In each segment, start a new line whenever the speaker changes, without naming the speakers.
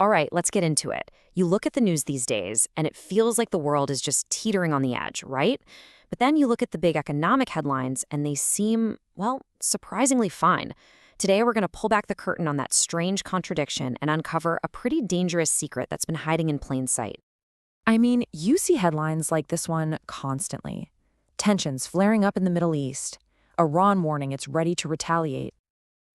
All right, let's get into it. You look at the news these days, and it feels like the world is just teetering on the edge, right? But then you look at the big economic headlines, and they seem, well, surprisingly fine. Today, we're going to pull back the curtain on that strange contradiction and uncover a pretty dangerous secret that's been hiding in plain sight.
I mean, you see headlines like this one constantly. Tensions flaring up in the Middle East. Iran warning it's ready to retaliate.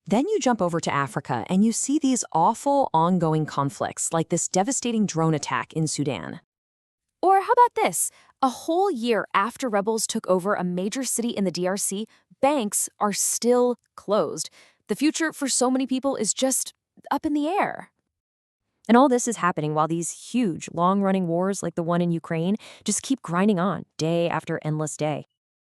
Then you jump over to Africa, and you see these awful ongoing conflicts, like this devastating drone attack in Sudan. Or how about this? A whole year after rebels took over a major city in the DRC, banks are still closed. The future for so many people is just up in the air. And all this is happening while these huge, long-running wars like the one in Ukraine just keep grinding on day after endless day.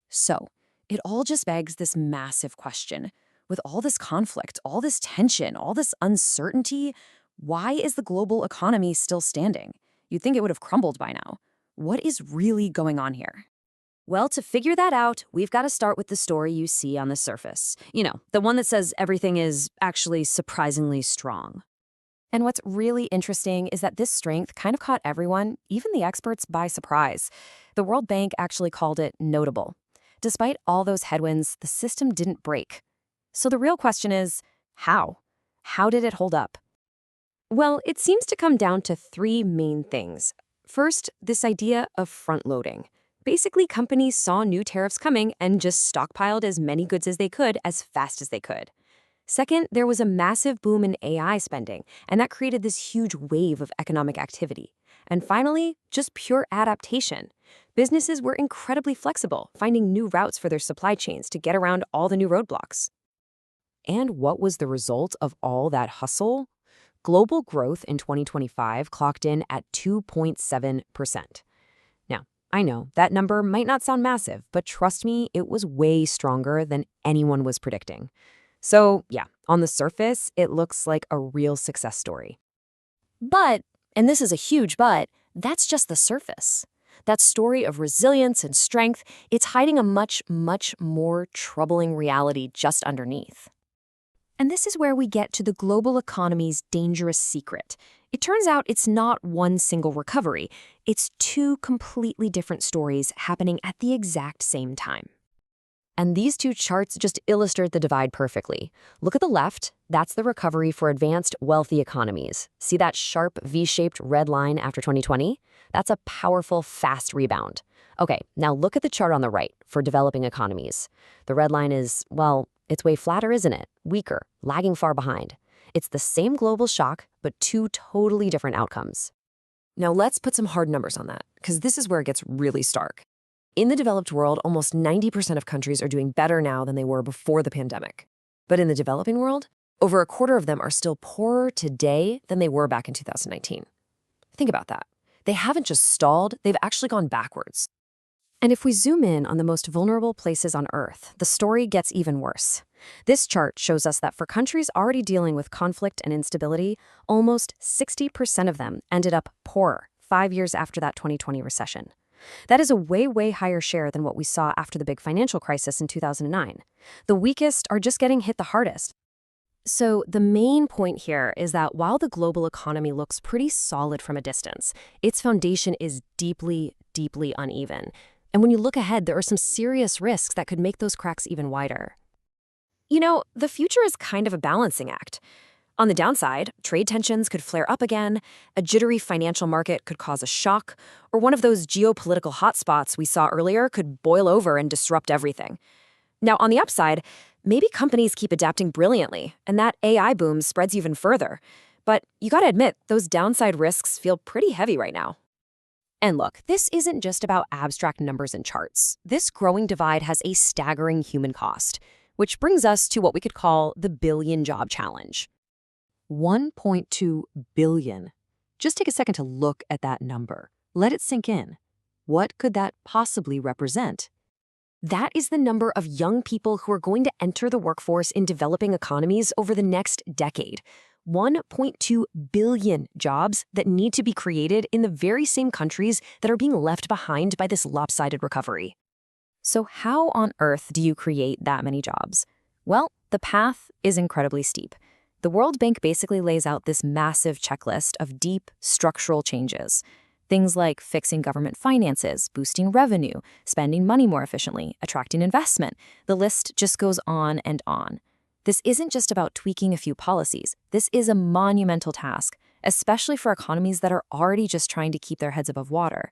So, it all just begs this massive question. With all this conflict, all this tension, all this uncertainty, why is the global economy still standing? You'd think it would have crumbled by now. What is really going on here? Well, to figure that out, we've got to start with the story you see on the surface. You know, the one that says everything is actually surprisingly strong. And what's really interesting is that this strength kind of caught everyone, even the experts, by surprise. The World Bank actually called it notable. Despite all those headwinds, the system didn't break. So the real question is, how? How did it hold up? Well, it seems to come down to three main things. First, this idea of front-loading. Basically, companies saw new tariffs coming and just stockpiled as many goods as they could as fast as they could. Second, there was a massive boom in AI spending, and that created this huge wave of economic activity. And finally, just pure adaptation. Businesses were incredibly flexible, finding new routes for their supply chains to get around all the new roadblocks. And what was the result of all that hustle? Global growth in 2025 clocked in at 2.7%. Now, I know that number might not sound massive, but trust me, it was way stronger than anyone was predicting. So, yeah, on the surface, it looks like a real success story. But, and this is a huge but, that's just the surface. That story of resilience and strength, it's hiding a much, much more troubling reality just underneath. And this is where we get to the global economy's dangerous secret. It turns out it's not one single recovery. It's two completely different stories happening at the exact same time. And these two charts just illustrate the divide perfectly. Look at the left. That's the recovery for advanced, wealthy economies. See that sharp V-shaped red line after 2020? That's a powerful, fast rebound. Okay, now look at the chart on the right for developing economies. The red line is, well, it's way flatter, isn't it? Weaker, lagging far behind. It's the same global shock, but two totally different outcomes. Now let's put some hard numbers on that, because this is where it gets really stark. In the developed world, almost 90% of countries are doing better now than they were before the pandemic. But in the developing world, over a quarter of them are still poorer today than they were back in 2019. Think about that. They haven't just stalled, they've actually gone backwards. And if we zoom in on the most vulnerable places on Earth, the story gets even worse. This chart shows us that for countries already dealing with conflict and instability, almost 60% of them ended up poorer 5 years after that 2020 recession. That is a way, way higher share than what we saw after the big financial crisis in 2009. The weakest are just getting hit the hardest. So the main point here is that while the global economy looks pretty solid from a distance, its foundation is deeply, deeply uneven. And when you look ahead, there are some serious risks that could make those cracks even wider. You know, the future is kind of a balancing act. On the downside, trade tensions could flare up again, a jittery financial market could cause a shock, or one of those geopolitical hotspots we saw earlier could boil over and disrupt everything. Now, on the upside, maybe companies keep adapting brilliantly, and that AI boom spreads even further. But you gotta admit, those downside risks feel pretty heavy right now. And look, this isn't just about abstract numbers and charts. This growing divide has a staggering human cost, which brings us to what we could call the billion-job challenge. 1.2 billion. Just take a second to look at that number. Let it sink in. What could that possibly represent? That is the number of young people who are going to enter the workforce in developing economies over the next decade. 1.2 billion jobs that need to be created in the very same countries that are being left behind by this lopsided recovery. So how on earth do you create that many jobs? Well, the path is incredibly steep. The World Bank basically lays out this massive checklist of deep structural changes. Things like fixing government finances, boosting revenue, spending money more efficiently, attracting investment. The list just goes on and on. This isn't just about tweaking a few policies. This is a monumental task, especially for economies that are already just trying to keep their heads above water.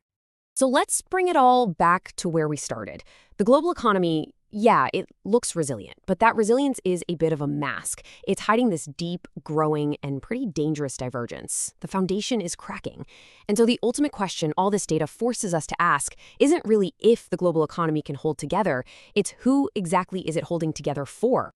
So let's bring it all back to where we started. The global economy, yeah, it looks resilient, but that resilience is a bit of a mask. It's hiding this deep, growing, and pretty dangerous divergence. The foundation is cracking. And so the ultimate question all this data forces us to ask isn't really if the global economy can hold together, it's who exactly is it holding together for?